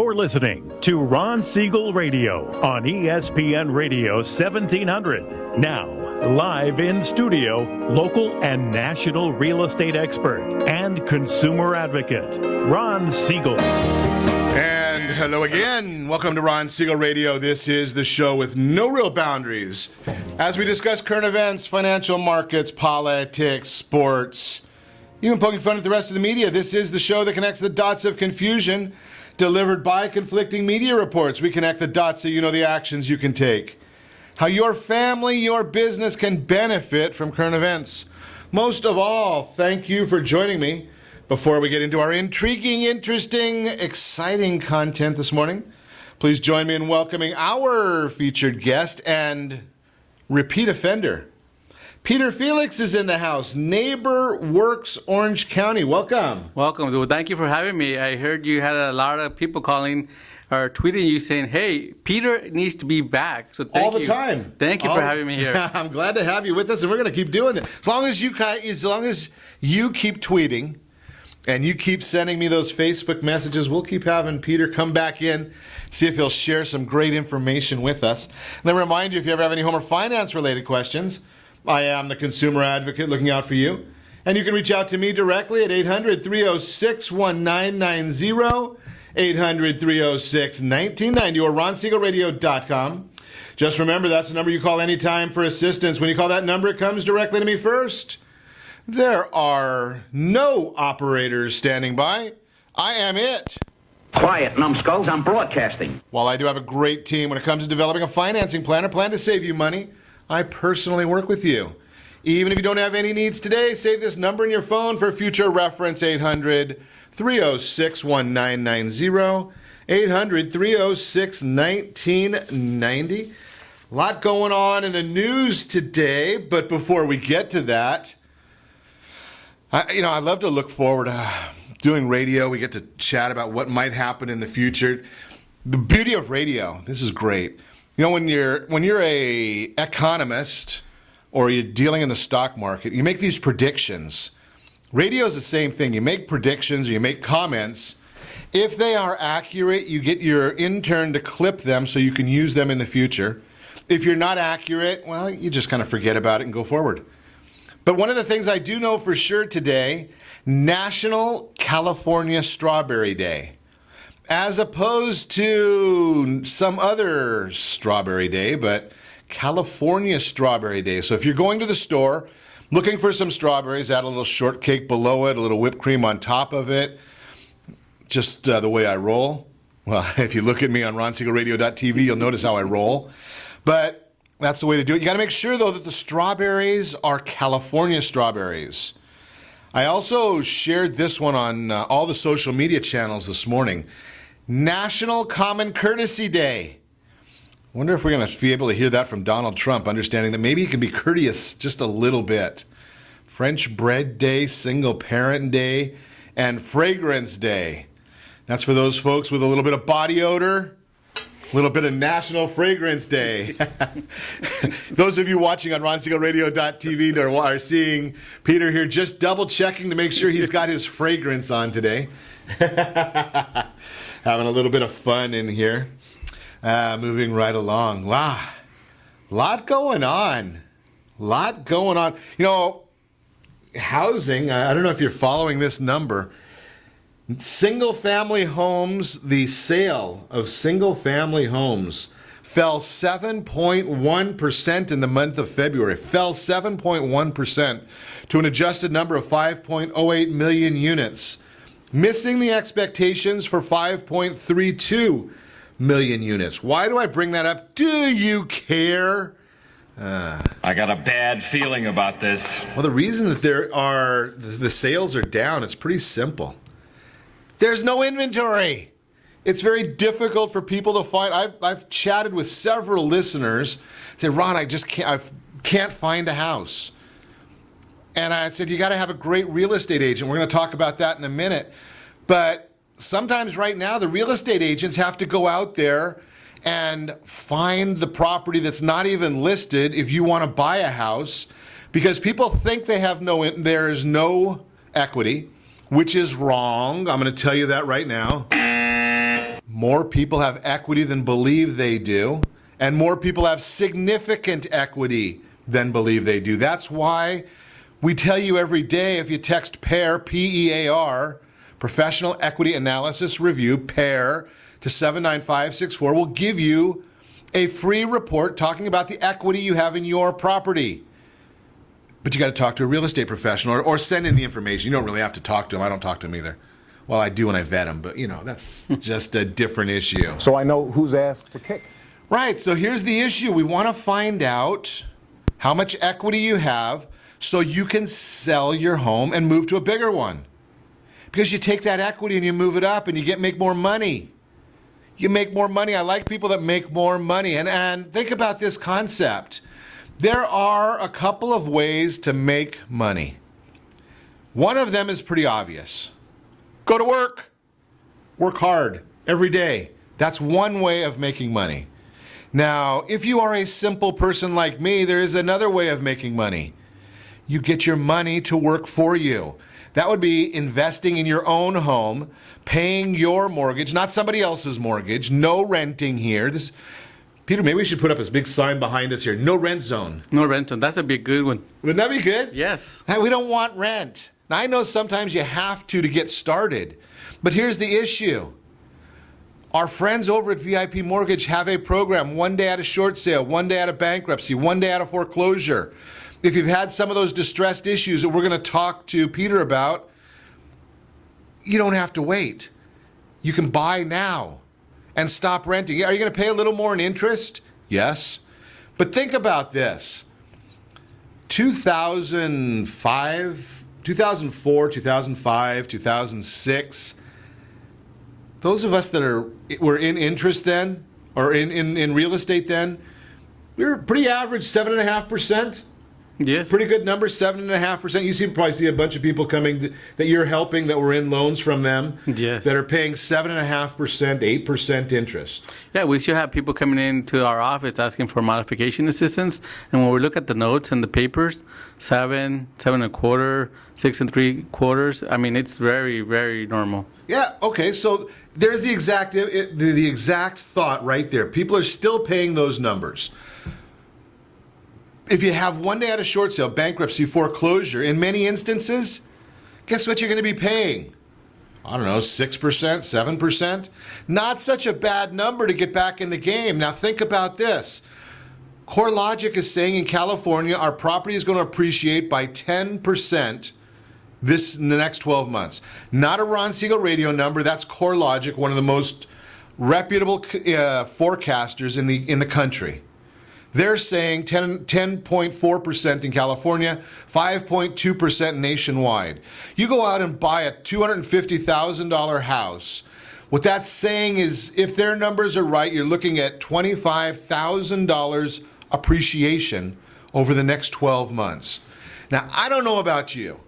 for listening to Ron Siegel Radio on ESPN Radio 1700. Now, live in studio, local and national real estate expert and consumer advocate, Ron Siegel. And hello again. Welcome to Ron Siegel Radio. This is the show with no real boundaries as we discuss current events, financial markets, politics, sports, even poking fun at the rest of the media. This is the show that connects the dots of confusion delivered by conflicting media reports. We connect the dots so you know the actions you can take. How your family, your business can benefit from current events. Most of all, thank you for joining me. Before we get into our intriguing, interesting, exciting content this morning, please join me in welcoming our featured guest and repeat offender. Peter Felix is in the house. NeighborWorks Orange County. Welcome. Welcome. Well, thank you for having me. I heard you had a lot of people calling or tweeting you saying, hey, Peter needs to be back. So thank you. All the time. Thank you for having me here. I'm glad to have you with us, and we're going to keep doing it. As long as you keep tweeting and you keep sending me those Facebook messages, we'll keep having Peter come back in, see if he'll share some great information with us. And then remind you, if you ever have any home or finance-related questions, I am the consumer advocate looking out for you. And you can reach out to me directly at 800-306-1990, 800-306-1990, or ronsiegelradio.com. Just remember, that's the number you call anytime for assistance. When you call that number, it comes directly to me first. There are no operators standing by. I am it. Quiet, numbskulls, I'm broadcasting. While I do have a great team when it comes to developing a financing plan or plan to save you money, I personally work with you. Even if you don't have any needs today, save this number in your phone for future reference, 800-306-1990, 800-306-1990. A lot going on in the news today, but before we get to that, I love to look forward to doing radio. We get to chat about what might happen in the future. The beauty of radio, this is great. You know, when you're a economist or you're dealing in the stock market, you make these predictions. Radio is the same thing. You make predictions or you make comments. If they are accurate, you get your intern to clip them so you can use them in the future. If you're not accurate, well, you just kind of forget about it and go forward. But one of the things I do know for sure today, National California Strawberry Day. As opposed to some other strawberry day, but California Strawberry Day. So if you're going to the store, looking for some strawberries, add a little shortcake below it, a little whipped cream on top of it, just the way I roll. Well, if you look at me on ronsiegelradio.tv, you'll notice how I roll. But that's the way to do it. You got to make sure, though, that the strawberries are California strawberries. I also shared this one on all the social media channels this morning. National Common Courtesy Day. I wonder if we're going to be able to hear that from Donald Trump, understanding that maybe he can be courteous just a little bit. French Bread Day, Single Parent Day, and Fragrance Day. That's for those folks with a little bit of body odor, a little bit of National Fragrance Day. Those of you watching on ronsiegelradio.tv are seeing Peter here just double checking to make sure he's got his fragrance on today. Having a little bit of fun in here. Moving right along. Wow. Lot going on. You know, housing, I don't know if you're following this number. Single-family homes, the sale of single-family homes fell 7.1% in the month of February. Fell 7.1% to an adjusted number of 5.08 million units. Missing the expectations for 5.32 million units. Why do I bring that up? Do you care? I got a bad feeling about this. Well, the reason that the sales are down, it's pretty simple. There's no inventory. It's very difficult for people to find. I've chatted with several listeners. Say, Ron, I can't find a house. And I said, you got to have a great real estate agent. We're going to talk about that in a minute. But sometimes right now, the real estate agents have to go out there and find the property that's not even listed if you want to buy a house, because people think there is no equity, which is wrong. I'm going to tell you that right now. More people have equity than believe they do, and more people have significant equity than believe they do. That's why we tell you every day, if you text PAIR, P-E-A-R, Professional Equity Analysis Review, PAIR, to 79564, we'll give you a free report talking about the equity you have in your property. But you got to talk to a real estate professional or send in the information. You don't really have to talk to them. I don't talk to them either. Well, I do when I vet them, but that's just a different issue. So I know who's asked to kick. Right, so here's the issue. We want to find out how much equity you have so you can sell your home and move to a bigger one. Because you take that equity and you move it up and you make more money. You make more money. I like people that make more money. And think about this concept. There are a couple of ways to make money. One of them is pretty obvious. Go to work. Work hard every day. That's one way of making money. Now, if you are a simple person like me, there is another way of making money. You get your money to work for you. That would be investing in your own home, paying your mortgage, not somebody else's mortgage, no renting here. Peter, maybe we should put up this big sign behind us here, no rent zone. No rent zone. That's a big good one. Wouldn't that be good? Yes. Hey, we don't want rent. Now, I know sometimes you have to get started, but here's the issue. Our friends over at VIP Mortgage have a program, one day out of short sale, one day out of bankruptcy, one day out of foreclosure. If you've had some of those distressed issues that we're going to talk to Peter about, you don't have to wait. You can buy now and stop renting. Are you going to pay a little more in interest? Yes. But think about this. 2004, 2005, 2006, those of us that were in interest then, or in real estate then, we were pretty average, 7.5%. Yes. Pretty good number, 7.5%. You probably see a bunch of people coming that you're helping that were in loans from them. Yes. That are paying 7.5%, 8% interest. Yeah, we should have people coming into our office asking for modification assistance. And when we look at the notes and the papers, 7, 7.25, 6 3/4. I mean, it's very, very normal. Yeah. Okay. So there's the exact thought right there. People are still paying those numbers. If you have one day out of short sale, bankruptcy, foreclosure, in many instances, guess what you're going to be paying? I don't know, 6%, 7%? Not such a bad number to get back in the game. Now think about this. CoreLogic is saying in California, our property is going to appreciate by 10% in the next 12 months. Not a Ron Siegel radio number. That's CoreLogic, one of the most reputable forecasters in the country. They're saying 10.4% in California, 5.2% nationwide. You go out and buy a $250,000 house. What that's saying is, if their numbers are right, you're looking at $25,000 appreciation over the next 12 months. Now, I don't know about you.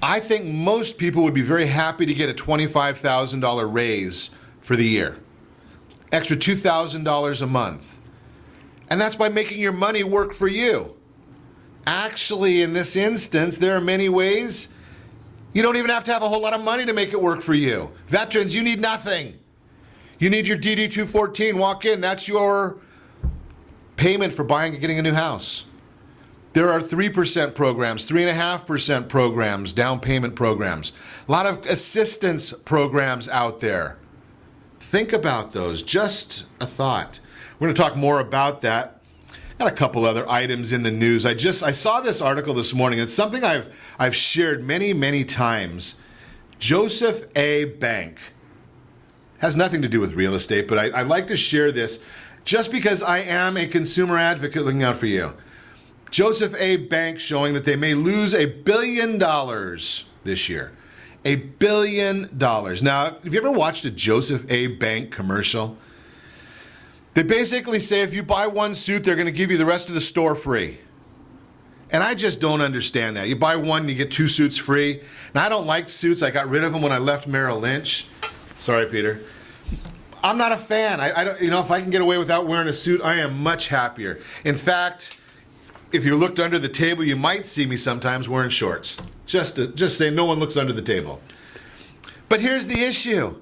I think most people would be very happy to get a $25,000 raise for the year. Extra $2,000 a month. And that's by making your money work for you. Actually, in this instance, there are many ways. You don't even have to have a whole lot of money to make it work for you. Veterans, you need nothing. You need your DD-214. Walk in. That's your payment for buying and getting a new house. There are 3% programs, 3.5% programs, down payment programs. A lot of assistance programs out there. Think about those. Just a thought. We're going to talk more about that. Got a couple other items in the news. I saw this article this morning. It's something I've shared many, many times. Joseph A. Bank. Has nothing to do with real estate, but I like to share this just because I am a consumer advocate looking out for you. Joseph A. Bank showing that they may lose $1 billion this year. $1 billion. Now, have you ever watched a Joseph A. Bank commercial? They basically say if you buy one suit, they're going to give you the rest of the store free. And I just don't understand that. You buy one, you get 2 suits free. And I don't like suits. I got rid of them when I left Merrill Lynch. Sorry, Peter. I'm not a fan. I don't. If I can get away without wearing a suit, I am much happier. In fact, if you looked under the table, you might see me sometimes wearing shorts. Just say no one looks under the table. But here's the issue.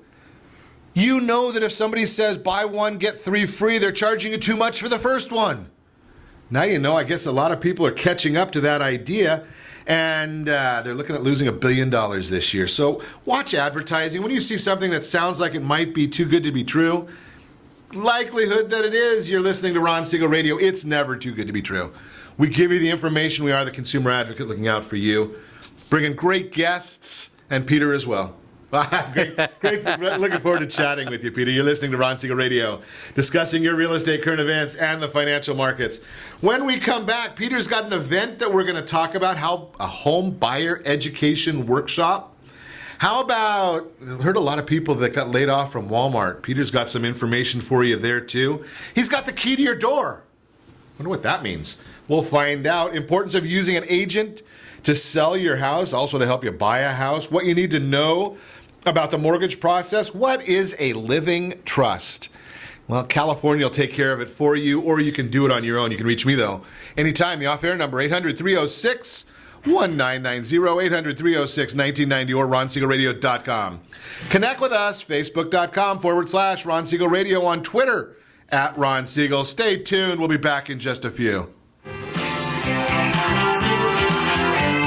You know that if somebody says buy one, get three free, they're charging you too much for the first one. Now you know, I guess a lot of people are catching up to that idea, and they're looking at losing $1 billion this year. So watch advertising. When you see something that sounds like it might be too good to be true, likelihood that it is, you're listening to Ron Siegel Radio. It's never too good to be true. We give you the information. We are the consumer advocate looking out for you. Bringing great guests, and Peter as well. Great. Looking forward to chatting with you, Peter. You're listening to Ron Siegel Radio, discussing your real estate current events and the financial markets. When we come back, Peter's got an event that we're going to talk about, how a home buyer education workshop. How about, I heard a lot of people that got laid off from Walmart. Peter's got some information for you there, too. He's got the key to your door. Wonder what that means. We'll find out. Importance of using an agent to sell your house, also to help you buy a house. What you need to know about the mortgage process. What is a living trust? Well, California will take care of it for you, or you can do it on your own. You can reach me, though, anytime. The off-air number, 800-306-1990, 800-306-1990, or ronsiegelradio.com. Connect with us, facebook.com/Ron Siegel Radio, on Twitter, @Ron Siegel. Stay tuned. We'll be back in just a few.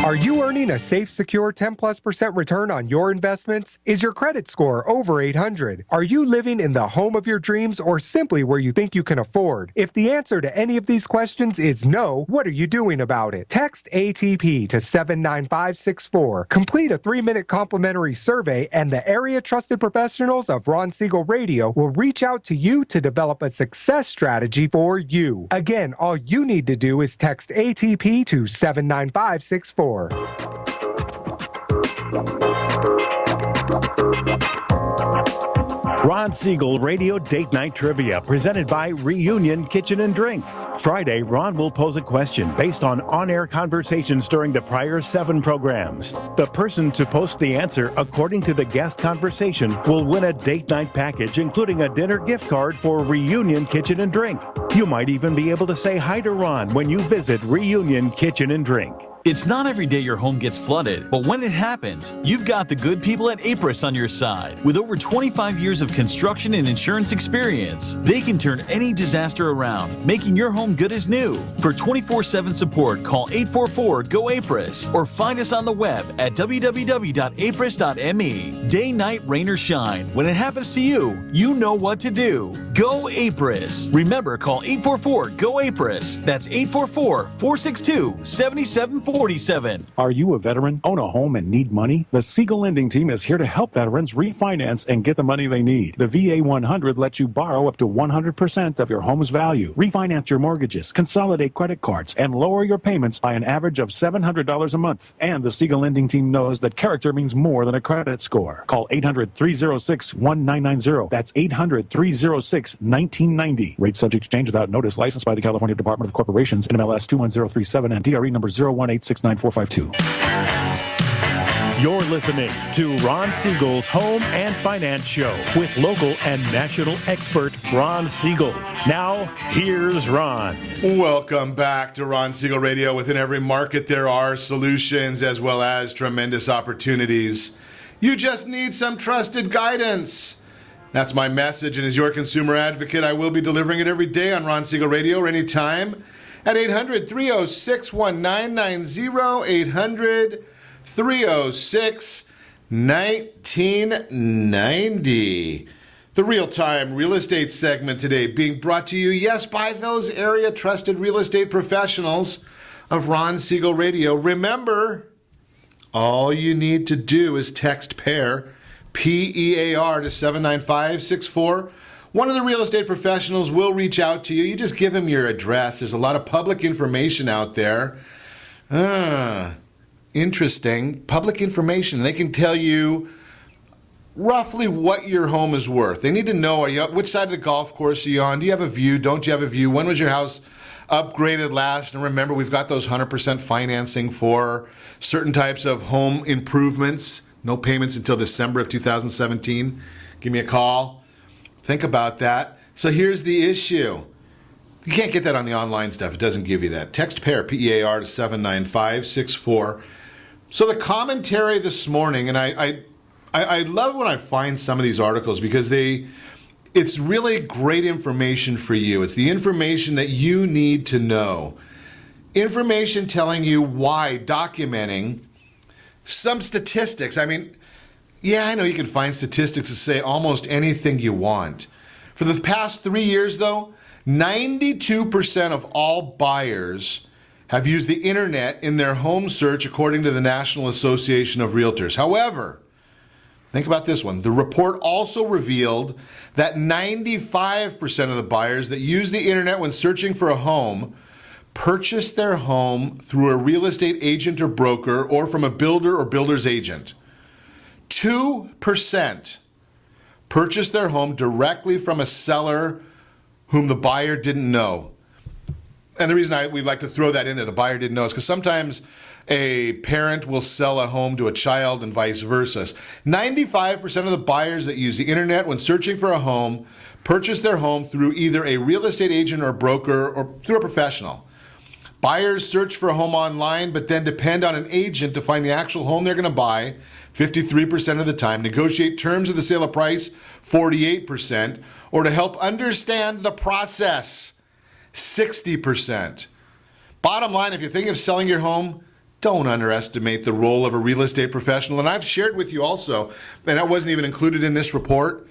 Are you earning a safe, secure 10+% return on your investments? Is your credit score over 800? Are you living in the home of your dreams, or simply where you think you can afford? If the answer to any of these questions is no, what are you doing about it? Text ATP to 79564. Complete a 3-minute complimentary survey, and the area trusted professionals of Ron Siegel Radio will reach out to you to develop a success strategy for you. Again, all you need to do is text ATP to 79564. Ron Siegel Radio Date Night Trivia, presented by Reunion Kitchen and Drink. Friday, Ron will pose a question based on on-air conversations during the prior 7 programs. The person to post the answer according to the guest conversation will win a date night package, including a dinner gift card for Reunion Kitchen and Drink. You might even be able to say hi to Ron when you visit Reunion Kitchen and Drink. It's not every day your home gets flooded, but when it happens, you've got the good people at Apris on your side. With over 25 years of construction and insurance experience, they can turn any disaster around, making your home good as new. For 24/7 support, call 844-GO-APRIS or find us on the web at www.apris.me. Day, night, rain, or shine, when it happens to you, you know what to do. Go Apris. Remember, call 844-GO-APRIS. That's 844-462-7747. Are you a veteran, own a home, and need money? The Siegel Lending Team is here to help veterans refinance and get the money they need. The VA 100 lets you borrow up to 100% of your home's value, refinance your mortgages, consolidate credit cards, and lower your payments by an average of $700 a month. And the Siegel Lending Team knows that character means more than a credit score. Call 800-306-1990. That's 800-306-1990. Rate subject to change without notice. Licensed by the California Department of Corporations, NMLS 21037, and DRE number 0186945. You're listening to Ron Siegel's Home and Finance Show with local and national expert Ron Siegel. Now, here's Ron. Welcome back to Ron Siegel Radio. Within every market, there are solutions as well as tremendous opportunities. You just need some trusted guidance. That's my message, and as your consumer advocate, I will be delivering it every day on Ron Siegel Radio or anytime at 800-306-1990, 800-306-1990. The real-time real estate segment today being brought to you, yes, by those area trusted real estate professionals of Ron Siegel Radio. Remember, all you need to do is text PAIR, P-E-A-R, to 79564. One of the real estate professionals will reach out to you. You just give them your address. There's a lot of public information out there. Interesting. Public information. They can tell you roughly what your home is worth. They need to know, which side of the golf course are you on? Do you have a view? Don't you have a view? When was your house upgraded last? And remember, we've got those 100% financing for certain types of home improvements. No payments until December of 2017. Give me a call. Think about that. So here's the issue. You can't get that on the online stuff. It doesn't give you that. Text PAIR, P-E-A-R, to 79564. So the commentary this morning, and I I love when I find some of these articles because it's really great information for you. It's the information that you need to know. Information telling you why, documenting some statistics. I mean, yeah, I know you can find statistics that say almost anything you want. For the past 3 years, though, 92% of all buyers have used the internet in their home search, according to the National Association of Realtors. However, think about this one. The report also revealed that 95% of the buyers that use the internet when searching for a home purchased their home through a real estate agent or broker or from a builder or builder's agent. 2% purchased their home directly from a seller whom the buyer didn't know. And the reason we'd like to throw that in there, the buyer didn't know, is because sometimes a parent will sell a home to a child and vice versa. 95% of the buyers that use the internet when searching for a home purchase their home through either a real estate agent or broker or through a professional. Buyers search for a home online, but then depend on an agent to find the actual home they're going to buy 53% of the time, negotiate terms of the sale or price 48%, or to help understand the process 60%. Bottom line, if you're thinking of selling your home, don't underestimate the role of a real estate professional. And I've shared with you also, and that wasn't even included in this report,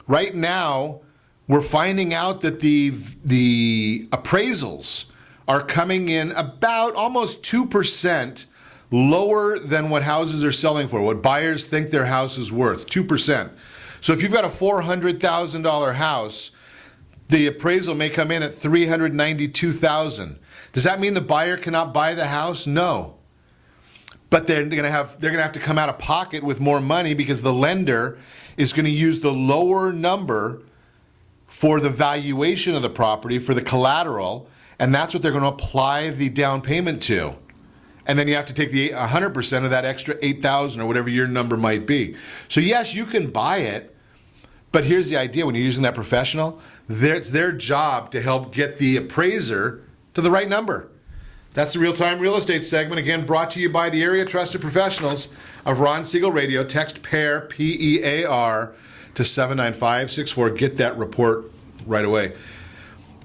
right now we're finding out that the appraisals are coming in about almost 2% lower than what houses are selling for, what buyers think their house is worth, 2%. So if you've got a $400,000 house, the appraisal may come in at $392,000. Does that mean the buyer cannot buy the house? No. But they're going to have to come out of pocket with more money because the lender is going to use the lower number for the valuation of the property, for the collateral, and that's what they're going to apply the down payment to. And then you have to take the 100% of that extra $8,000 or whatever your number might be. So yes, you can buy it, but here's the idea: when you're using that professional, it's their job to help get the appraiser to the right number. That's the Real-Time Real Estate segment, again brought to you by the area trusted professionals of Ron Siegel Radio. Text PAIR, P-E-A-R, to 79564. Get that report right away.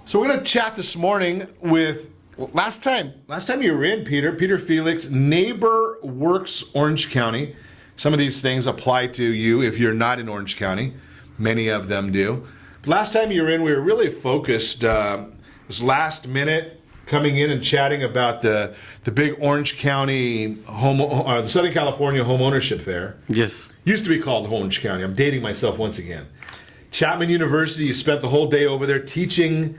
So we're going to chat this morning with, last time you were in, Peter Felix, NeighborWorks Orange County. Some of these things apply to you if you're not in Orange County. Many of them do. Last time you were in, we were really focused, it was last minute, coming in and chatting about the big Orange County, the Southern California Home Ownership Fair. Yes. Used to be called Orange County. I'm dating myself once again. Chapman University, you spent the whole day over there teaching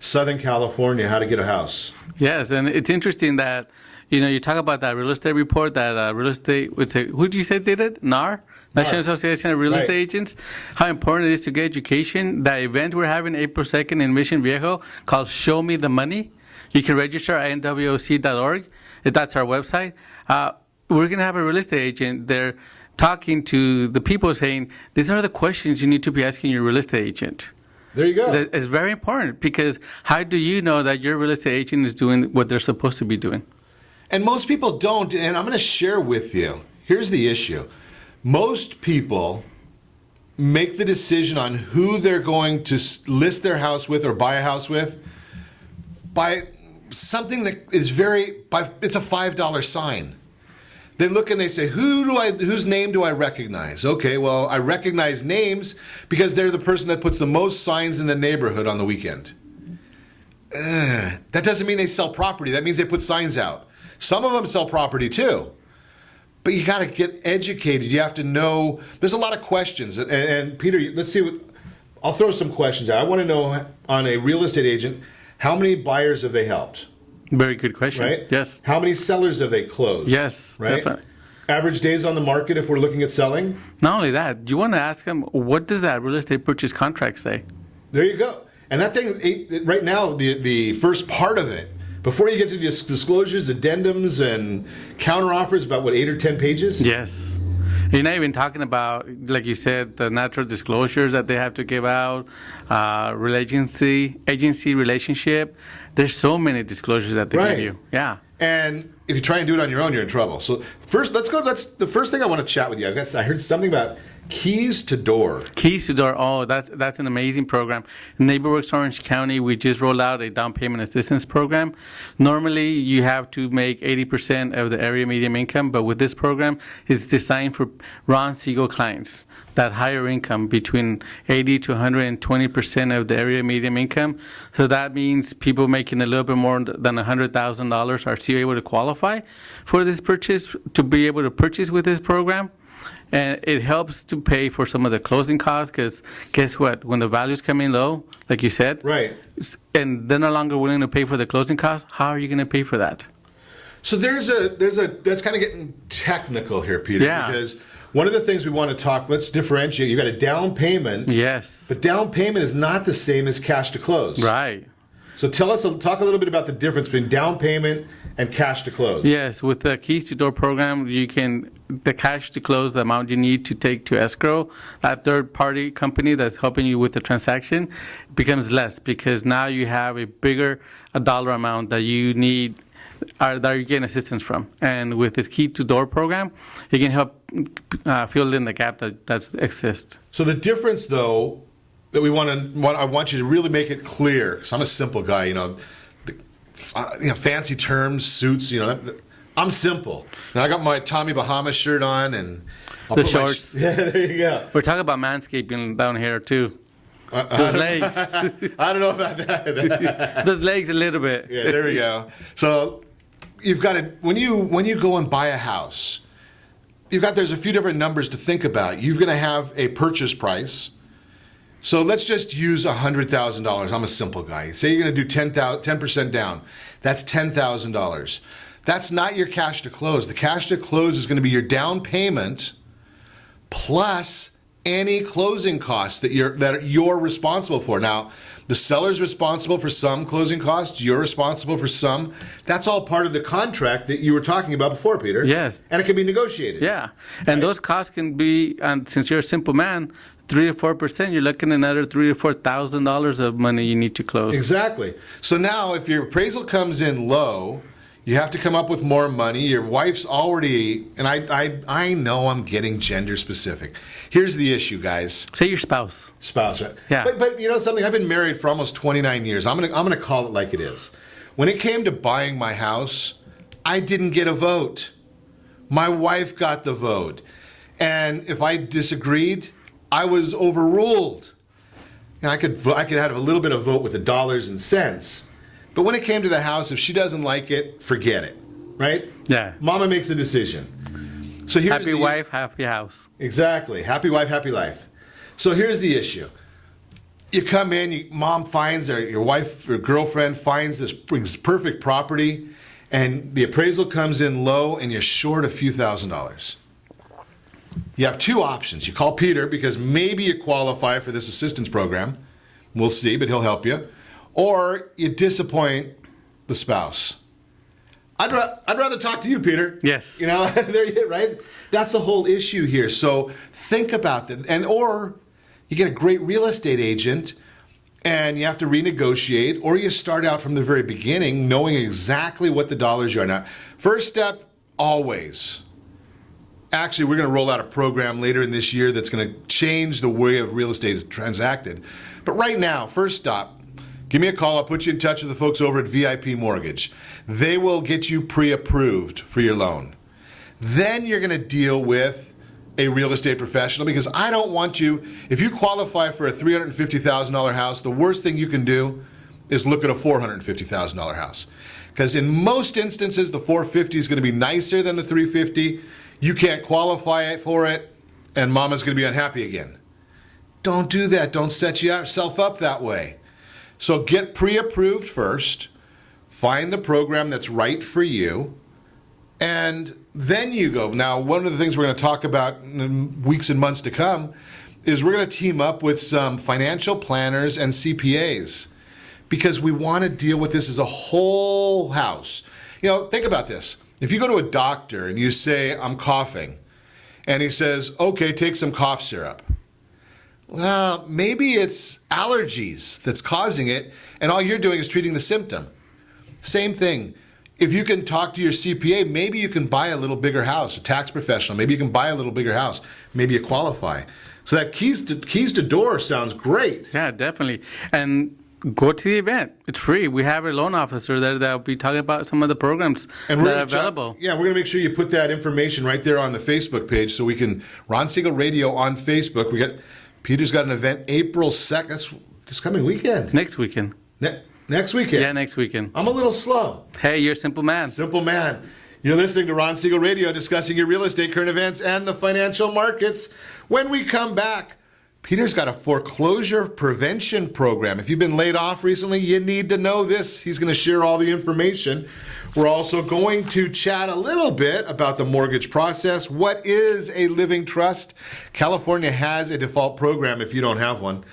Southern California how to get a house. Yes, and it's interesting that, you talk about that real estate report, that real estate, who did you say did it? NAR? National Association of Real Estate Agents. How important it is to get education. That event we're having April 2nd in Mission Viejo called Show Me the Money. You can register at nwoc.org. That's our website. We're going to have a real estate agent there talking to the people saying, these are the questions you need to be asking your real estate agent. There you go. It's very important, because how do you know that your real estate agent is doing what they're supposed to be doing? And most people don't, and I'm going to share with you. Here's the issue. Most people make the decision on who they're going to list their house with or buy a house with by something that is it's a $5 sign. They look and they say, whose name do I recognize? Okay, well, I recognize names because they're the person that puts the most signs in the neighborhood on the weekend. That doesn't mean they sell property. That means they put signs out. Some of them sell property too. But you got to get educated. You have to know. There's a lot of questions. And Peter, let's see. I'll throw some questions out. I want to know, on a real estate agent, how many buyers have they helped? Very good question. Right? Yes. How many sellers have they closed? Yes, right? definitely. Average days on the market if we're looking at selling? Not only that, you want to ask them, what does that real estate purchase contract say? There you go. And that thing, right now, the first part of it, before you get to the disclosures, addendums, and counteroffers, about 8 or 10 pages? Yes. You're not even talking about, like you said, the natural disclosures that they have to give out, agency relationship. There's so many disclosures that they give you. Yeah. And if you try and do it on your own, you're in trouble. So first, that's the first thing I want to chat with you. I heard something about Keys to Door. Keys to Door. Oh, that's an amazing program. In NeighborWorks Orange County, we just rolled out a down payment assistance program. Normally, you have to make 80% of the area median income, but with this program, it's designed for Ron Siegel clients, that higher income between 80 to 120% of the area median income. So that means people making a little bit more than $100,000 are still able to qualify for this purchase, to be able to purchase with this program. And it helps to pay for some of the closing costs, because guess what? When the values come in low, like you said, right, and they're no longer willing to pay for the closing costs, how are you going to pay for that? So there's that's kind of getting technical here, Peter, because one of the things we want to talk, let's differentiate. You've got a down payment. Yes. But down payment is not the same as cash to close. Right. So talk a little bit about the difference between down payment and cash to close. Yes, with the Keys to Door program, the cash to close, the amount you need to take to escrow, that third-party company that's helping you with the transaction becomes less, because now you have a bigger dollar amount that you need, that you're getting assistance from. And with this Key to Door program, you can help fill in the gap that exists. So the difference, though, that I want you to really make it clear, because I'm a simple guy, fancy terms, suits, I'm simple. And I got my Tommy Bahama shirt on and the shorts. Yeah, there you go. We're talking about manscaping down here too. Those legs. I don't know about that. Those legs a little bit. Yeah, there we go. So you've got to, when you go and buy a house, there's a few different numbers to think about. You're going to have a purchase price. So let's just use $100,000. I'm a simple guy. Say you're going to do 10% down. That's $10,000. That's not your cash to close. The cash to close is going to be your down payment plus any closing costs that you're responsible for. Now, the seller's responsible for some closing costs. You're responsible for some. That's all part of the contract that you were talking about before, Peter. Yes. And it can be negotiated. Yeah. And those costs can be, and since you're a simple man, 3 to 4%, you're looking at another $3,000 to $4,000 of money you need to close. Exactly. So now, if your appraisal comes in low, you have to come up with more money. Your wife's already, and I know I'm getting gender specific. Here's the issue, guys. Say your spouse. Spouse, right? Yeah. But you know something? I've been married for almost 29 years. I'm gonna call it like it is. When it came to buying my house, I didn't get a vote. My wife got the vote, and if I disagreed, I was overruled. I could have a little bit of vote with the dollars and cents, but when it came to the house, if she doesn't like it, forget it, right? Yeah. Mama makes a decision. So here's happy wife, happy house. Exactly. Happy wife, happy life. So here's the issue. You come in, mom finds, or your wife or girlfriend finds this perfect property, and the appraisal comes in low, and you're short a few $1,000s. You have two options. You call Peter because maybe you qualify for this assistance program. We'll see, but he'll help you. Or you disappoint the spouse. I'd rather talk to you, Peter. Yes. There you go, right? That's the whole issue here. So think about that. Or you get a great real estate agent and you have to renegotiate, or you start out from the very beginning knowing exactly what the dollars you are. Now, first step, always. Actually, we're going to roll out a program later in this year that's going to change the way of real estate is transacted. But right now, first stop, give me a call. I'll put you in touch with the folks over at VIP Mortgage. They will get you pre-approved for your loan. Then you're going to deal with a real estate professional, because I don't want you, if you qualify for a $350,000 house, the worst thing you can do is look at a $450,000 house. Because in most instances, the $450,000 is going to be nicer than the $350,000. You can't qualify for it, and mama's going to be unhappy again. Don't do that. Don't set yourself up that way. So get pre-approved first, find the program that's right for you, and then you go. Now, one of the things we're going to talk about in the weeks and months to come is we're going to team up with some financial planners and CPAs, because we want to deal with this as a whole house. Think about this. If you go to a doctor and you say, I'm coughing, and he says, okay, take some cough syrup. Well, maybe it's allergies that's causing it, and all you're doing is treating the symptom. Same thing. if you can talk to your CPA, maybe you can buy a little bigger house, a tax professional. Maybe you can buy a little bigger house. Maybe you qualify. So that keys to door sounds great. Yeah, definitely. And go to the event. It's free. We have a loan officer there that'll be talking about some of the programs that are available. We're going to make sure you put that information right there on the Facebook page so we can, Ron Siegel Radio on Facebook. Peter's got an event April 2nd. That's this coming weekend. Next weekend. Next weekend? Yeah, next weekend. I'm a little slow. Hey, you're a simple man. Simple man. You're listening to Ron Siegel Radio, discussing your real estate, current events, and the financial markets. When we come back, Peter's got a foreclosure prevention program. If you've been laid off recently, you need to know this. He's going to share all the information. We're also going to chat a little bit about the mortgage process. What is a living trust? California has a default program if you don't have one.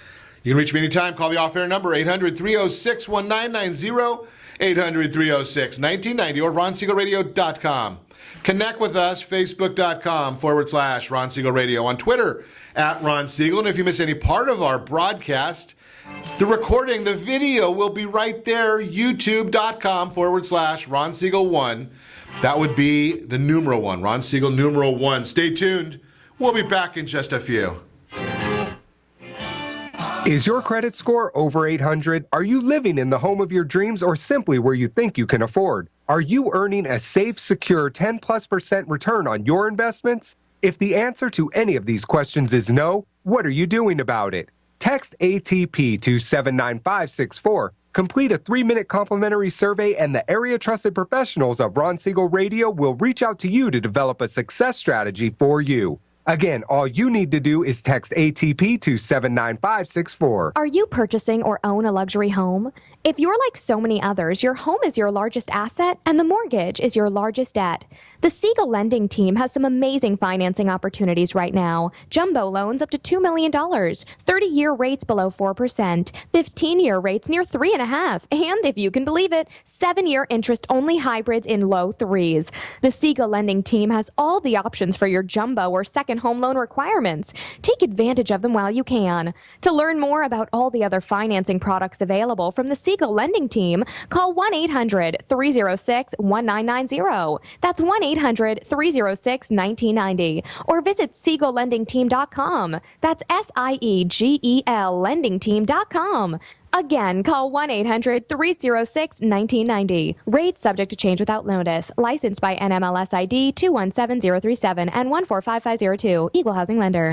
You can reach me anytime. Call the off-air number, 800-306-1990, 800-306-1990, or ronsiegelradio.com. Connect with us, facebook.com/Ron Siegel Radio, on Twitter @Ron Siegel. And if you miss any part of our broadcast, the recording, the video will be right there, youtube.com/Ron Siegel 1. That would be the numeral 1, Ron Siegel numeral 1. Stay tuned. We'll be back in just a few. Is your credit score over 800? Are you living in the home of your dreams or simply where you think you can afford? Are you earning a safe, secure 10+% return on your investments? If the answer to any of these questions is no, what are you doing about it? Text ATP to 79564. Complete a 3-minute complimentary survey, and the area trusted professionals of Ron Siegel Radio will reach out to you to develop a success strategy for you. Again, all you need to do is text ATP to 79564. Are you purchasing or own a luxury home? If you're like so many others, your home is your largest asset and the mortgage is your largest debt. The Siegel lending team has some amazing financing opportunities right now. Jumbo loans up to $2 million, 30-year rates below 4%, 15-year rates near 3.5%, and if you can believe it, 7-year interest-only hybrids in low 3s. The Siegel lending team has all the options for your jumbo or second home loan requirements. Take advantage of them while you can. To learn more about all the other financing products available from the Siegel lending team, call 1-800-306-1990. That's 1-800-306-1990. Or visit SiegelLendingTeam.com. That's SIEGEL LendingTeam.com. Again, call 1-800-306-1990. Rates subject to change without notice. Licensed by NMLS ID 217037 and 145502. Equal housing lender.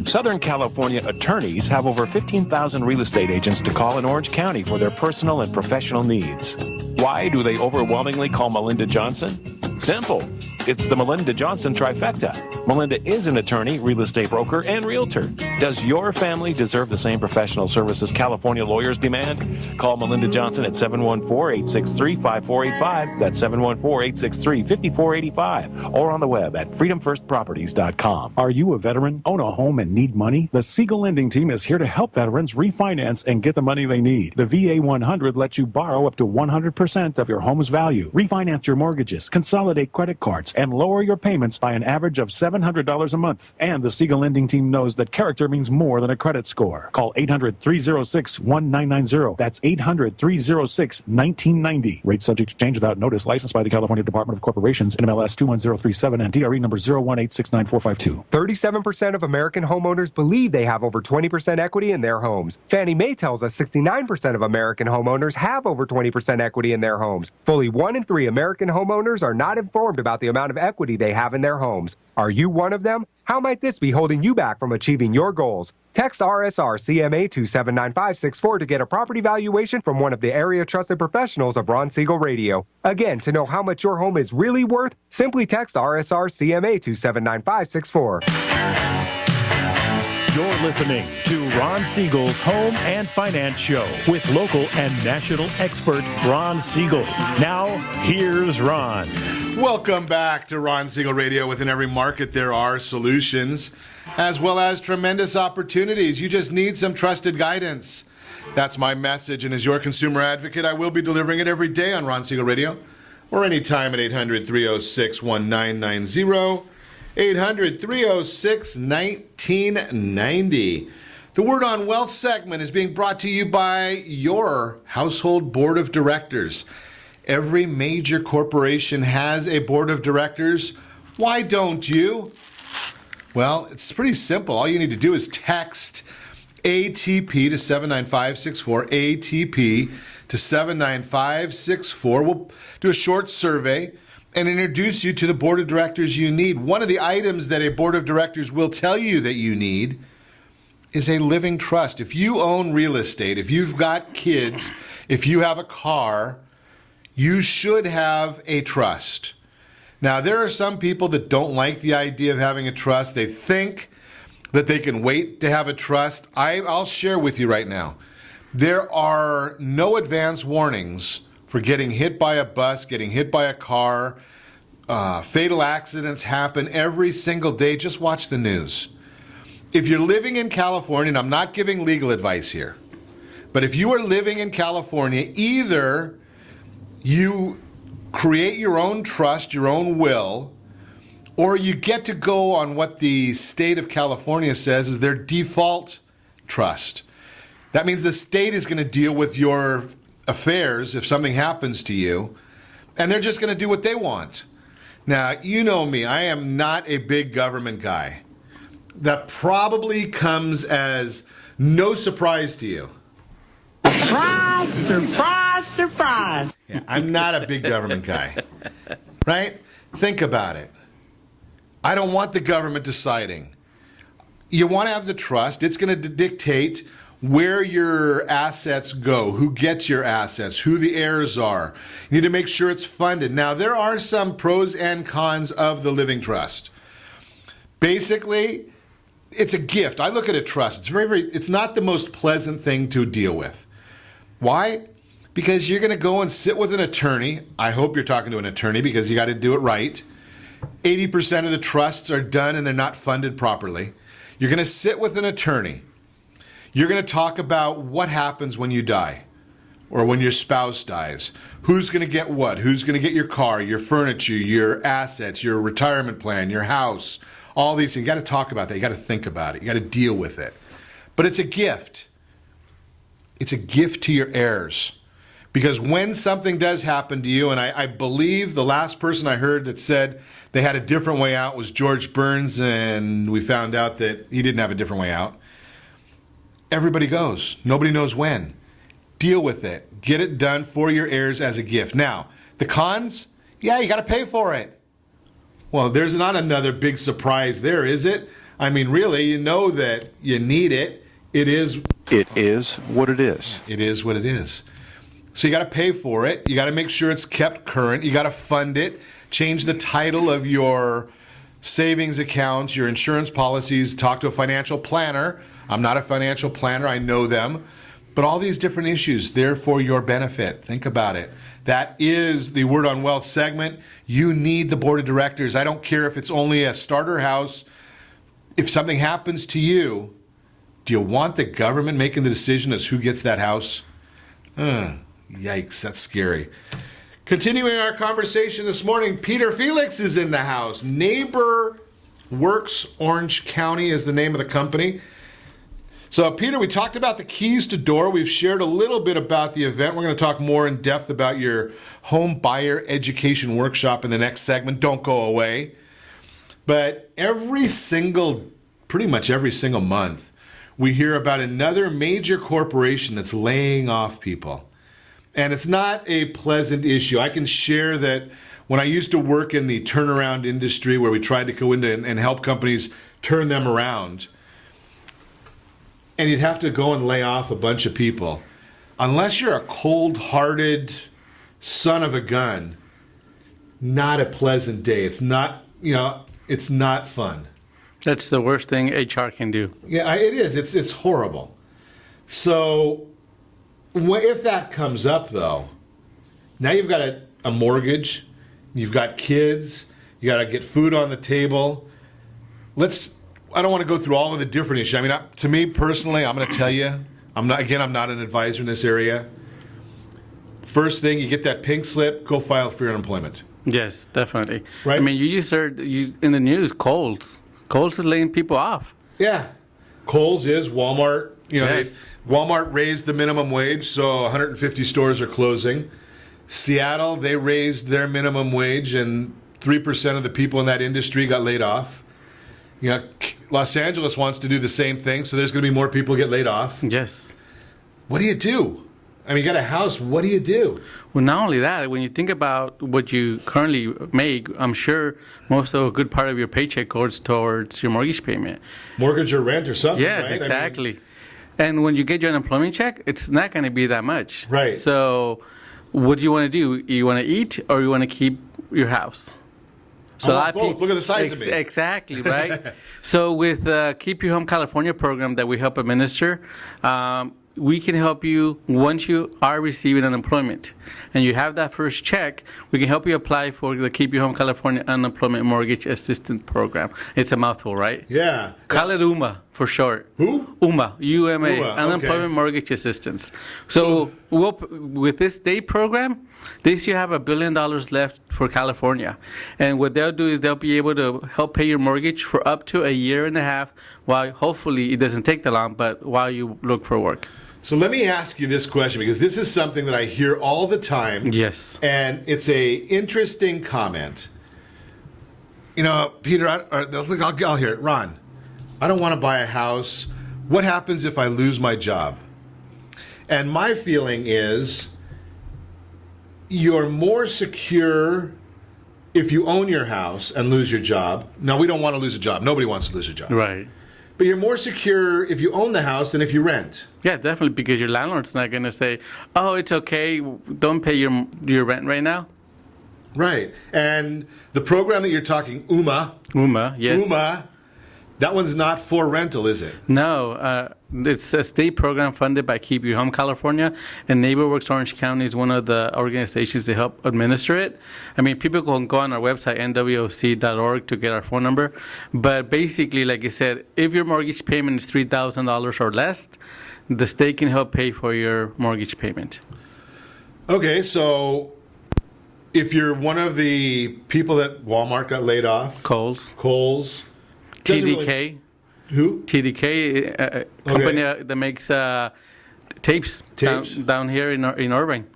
Southern California attorneys have over 15,000 real estate agents to call in Orange County for their personal and professional needs. Why do they overwhelmingly call Melinda Johnson? Simple. It's the Melinda Johnson trifecta. Melinda is an attorney, real estate broker, and realtor. Does your family deserve the same professional services California lawyers demand? Call Melinda Johnson at 714-863-5485. That's 714-863-5485. Or on the web at freedomfirstproperties.com. Are you a veteran, own a home, and need money? The Siegel lending team is here to help veterans refinance and get the money they need. The VA 100 lets you borrow up to 100% of your home's value, refinance your mortgages, consolidate credit cards, and lower your payments by an average of $700 a month. And the Siegel lending team knows that character means more than a credit score. Call 800-306-1990. That's 800-306-1990. Rates subject to change without notice. Licensed by the California Department of Corporations, NMLS 21037, and DRE number 018694552. 37% of American homeowners believe they have over 20% equity in their homes. Fannie Mae tells us 69% of American homeowners have over 20% equity in their homes. Fully 1 in 3 American homeowners are not informed about the amount of equity they have in their homes. Are you one of them? How might this be holding you back from achieving your goals? Text RSR CMA to 79564 to get a property valuation from one of the area trusted professionals of Ron Siegel Radio. Again, to know how much your home is really worth, simply text RSR CMA to 79564. You're listening to Ron Siegel's Home and Finance Show with local and national expert Ron Siegel. Now, here's Ron. Welcome back to Ron Siegel Radio. Within every market, there are solutions, as well as tremendous opportunities. You just need some trusted guidance. That's my message, and as your consumer advocate, I will be delivering it every day on Ron Siegel Radio, or anytime at 800-306-1990. 800-306-1990. The Word on Wealth segment is being brought to you by your household board of directors. Every major corporation has a board of directors. Why don't you? Well, it's pretty simple. All you need to do is text ATP to 79564, ATP to 79564. We'll do a short survey and introduce you to the board of directors you need. One of the items that a board of directors will tell you that you need is a living trust. If you own real estate, if you've got kids, if you have a car, you should have a trust. Now, there are some people that don't like the idea of having a trust. They think that they can wait to have a trust. I'll share with you right now. There are no advance warnings for getting hit by a bus, getting hit by a car. Fatal accidents happen every single day. Just watch the news. If you're living in California, and I'm not giving legal advice here, but if you are living in California, either you create your own trust, your own will, or you get to go on what the state of California says is their default trust. That means the state is going to deal with your affairs if something happens to you, and they're just going to do what they want. Now, you know me, I am not a big government guy. That probably comes as no surprise to you. Surprise, surprise, surprise. Yeah, I'm not a big government guy, right? Think about it. I don't want the government deciding. You want to have the trust. It's going to dictate where your assets go, who gets your assets, who the heirs are. You need to make sure it's funded. Now, there are some pros and cons of the living trust. Basically, it's a gift. I look at a trust. It's not the most pleasant thing to deal with. Why? Because you're going to go and sit with an attorney. I hope you're talking to an attorney because you got to do it right. 80% of the trusts are done and they're not funded properly. You're going to sit with an attorney. You're going to talk about what happens when you die or when your spouse dies. Who's going to get what? Who's going to get your car, your furniture, your assets, your retirement plan, your house, all these things. You got to talk about that. You got to think about it. You got to deal with it. But it's a gift. It's a gift to your heirs. Because when something does happen to you, and I believe the last person I heard that said they had a different way out was George Burns, and we found out that he didn't have a different way out. Everybody goes. Nobody knows when. Deal with it. Get it done for your heirs as a gift. Now, the cons? Yeah, you got to pay for it. Well, there's not another big surprise there, is it? I mean, really, you know that you need it. It is what it is. It is what it is. So you got to pay for it. You got to make sure it's kept current. You got to fund it. Change the title of your savings accounts, your insurance policies. Talk to a financial planner. I'm not a financial planner. I know them. But all these different issues, they're for your benefit. Think about it. That is the Word on Wealth segment. You need the board of directors. I don't care if it's only a starter house. If something happens to you, do you want the government making the decision as who gets that house? Yikes, that's scary. Continuing our conversation this morning, Peter Felix is in the house. NeighborWorks Orange County is the name of the company. So, Peter, we talked about the keys to door. We've shared a little bit about the event. We're going to talk more in depth about your home buyer education workshop in the next segment. Don't go away. But pretty much every single month, we hear about another major corporation that's laying off people. And it's not a pleasant issue. I can share that when I used to work in the turnaround industry where we tried to go into and help companies turn them around, and you'd have to go and lay off a bunch of people. Unless you're a cold-hearted son of a gun, not a pleasant day. It's not, it's not fun. That's the worst thing HR can do. Yeah, it is. It's horrible. So if that comes up, though, now you've got a mortgage, you've got kids, you got to get food on the table. I don't want to go through all of the different issues. I mean, to me personally, I'm going to tell you, I'm not an advisor in this area. First thing, you get that pink slip, go file for your unemployment. Yes, definitely. Right? I mean, you just heard in the news, Kohl's is laying people off. Yeah. Kohl's is, Walmart. Yes. Walmart raised the minimum wage, so 150 stores are closing. Seattle, they raised their minimum wage, and 3% of the people in that industry got laid off. You know, Los Angeles wants to do the same thing, so there's going to be more people get laid off. Yes. What do you do? I mean, you got a house. What do you do? Well, not only that, when you think about what you currently make, I'm sure most of a good part of your paycheck goes towards your mortgage payment. Mortgage or rent or something, yes, right? exactly. I mean, and when you get your unemployment check, it's not going to be that much. Right. So what do you want to do? You want to eat or you want to keep your house? So I want both. Look at the size of me. Exactly, right? So with Keep Your Home California program that we help administer, we can help you once you are receiving unemployment and you have that first check. We can help you apply for the Keep Your Home California Unemployment Mortgage Assistance Program. It's a mouthful, right? Yeah. Call it UMA for short. Who? UMA, UMA, UMA, Unemployment okay. Mortgage Assistance. So with this state program, this year have $1 billion left for California. And what they'll do is they'll be able to help pay your mortgage for up to a year and a half while hopefully it doesn't take that long, but while you look for work. So let me ask you this question, because this is something that I hear all the time. Yes. And it's a interesting comment. You know, Peter, I'll hear it. Ron, I don't want to buy a house. What happens if I lose my job? And my feeling is you're more secure if you own your house and lose your job. Now, we don't want to lose a job. Nobody wants to lose a job. Right. But you're more secure if you own the house than if you rent. Yeah, definitely, because your landlord's not going to say, oh, it's okay, don't pay your rent right now. Right. And the program that you're talking, UMA. UMA, yes. UMA, that one's not for rental, is it? No, it's a state program funded by Keep Your Home California, and NeighborWorks Orange County is one of the organizations that help administer it. I mean, people can go on our website, nwoc.org, to get our phone number. But basically, like I said, if your mortgage payment is $3,000 or less, the state can help pay for your mortgage payment. Okay, so if you're one of the people that Walmart got laid off. Kohl's. TDK. Who? TDK, company that makes tapes. Down here in Irving.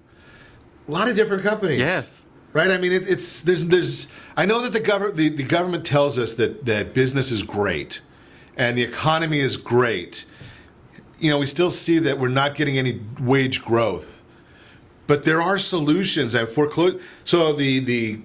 A lot of different companies. Yes. Right. I mean, there's. I know that the government tells us that business is great, and the economy is great. You know, we still see that we're not getting any wage growth, but there are solutions. And foreclosure. So the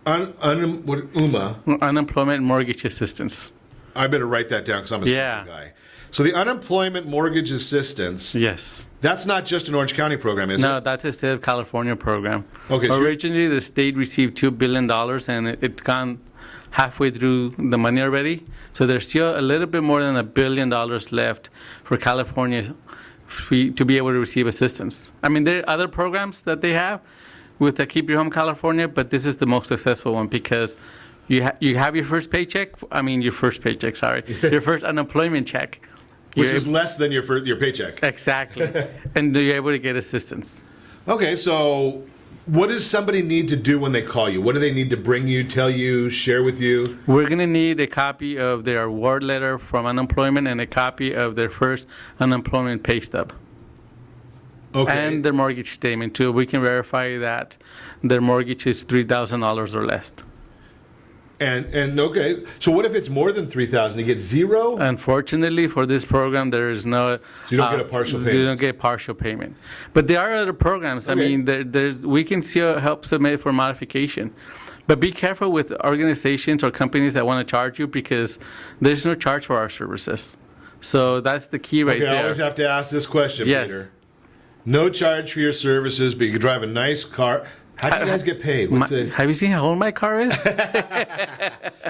UMA, Unemployment Mortgage Assistance. I better write that down because I'm a simple guy. So the Unemployment Mortgage Assistance. Yes. That's not just an Orange County program, is it? No, that's a state of California program. Okay. Originally, the state received $2 billion, and it's gone halfway through the money already. So there's still a little bit more than $1 billion left for California to be able to receive assistance. I mean, there are other programs that they have with the Keep Your Home California, but this is the most successful one because you have your first paycheck. Your first unemployment check. Which is less than your paycheck. Exactly. And you're able to get assistance. Okay, so what does somebody need to do when they call you? What do they need to bring you, tell you, share with you? We're going to need a copy of their award letter from unemployment and a copy of their first unemployment pay stub. Okay. And their mortgage statement, too. We can verify that their mortgage is $3,000 or less. And okay, so what if it's more than $3,000? You get zero? Unfortunately, for this program, there is no. So you don't get a partial payment. You don't get partial payment, but there are other programs. Okay. I mean, we can still help submit for modification, but be careful with organizations or companies that want to charge you because there's no charge for our services. So that's the key right there. I always have to ask this question, yes. Peter. No charge for your services, but you can drive a nice car. How do you guys get paid? Have you seen how old my car is?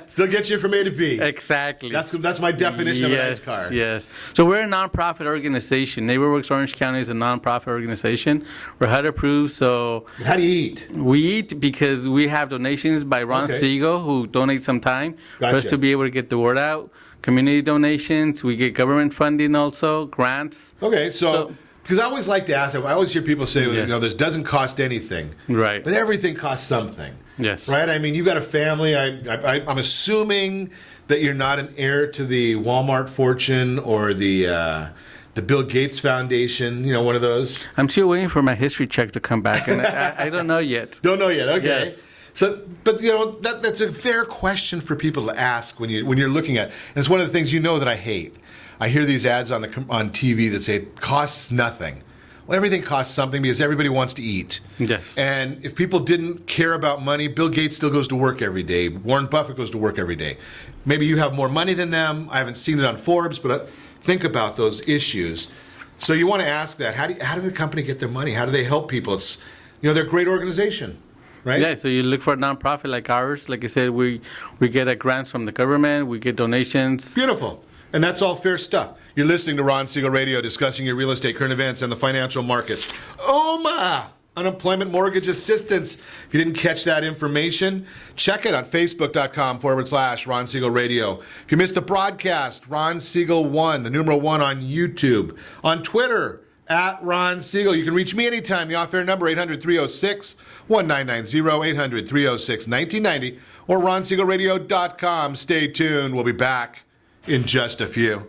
Still gets you from A to B. Exactly. That's my definition of a nice car. Yes. So we're a nonprofit organization. NeighborWorks Orange County is a nonprofit organization. We're HUD approved. So how do you eat? We eat because we have donations by Ron Siegel, who donates some time for us to be able to get the word out. Community donations. We get government funding also, grants. Okay, so because I always like to ask, I always hear people say, this doesn't cost anything. Right. But everything costs something. Yes. Right? I mean, you've got a family. I'm assuming that you're not an heir to the Walmart fortune or the the Bill Gates Foundation, one of those. I'm still waiting for my history check to come back, and I don't know yet. Don't know yet, okay. Yes. So, but that's a fair question for people to ask when you're looking at. And it's one of the things that I hate. I hear these ads on TV that say it costs nothing. Well, everything costs something because everybody wants to eat. Yes. And if people didn't care about money, Bill Gates still goes to work every day. Warren Buffett goes to work every day. Maybe you have more money than them. I haven't seen it on Forbes, but think about those issues. So you want to ask that. How do the company get their money? How do they help people? It's, they're a great organization, right? Yeah, so you look for a nonprofit like ours. Like I said, we get grants from the government. We get donations. Beautiful. And that's all fair stuff. You're listening to Ron Siegel Radio, discussing your real estate, current events, and the financial markets. OMA! Unemployment Mortgage Assistance. If you didn't catch that information, check it on Facebook.com/Ron Siegel Radio. If you missed the broadcast, Ron Siegel 1, the numeral 1 on YouTube. On Twitter, @Ron Siegel. You can reach me anytime. The off-air number, 800-306-1990, 800-306-1990, or RonSiegelRadio.com. Stay tuned. We'll be back in just a few.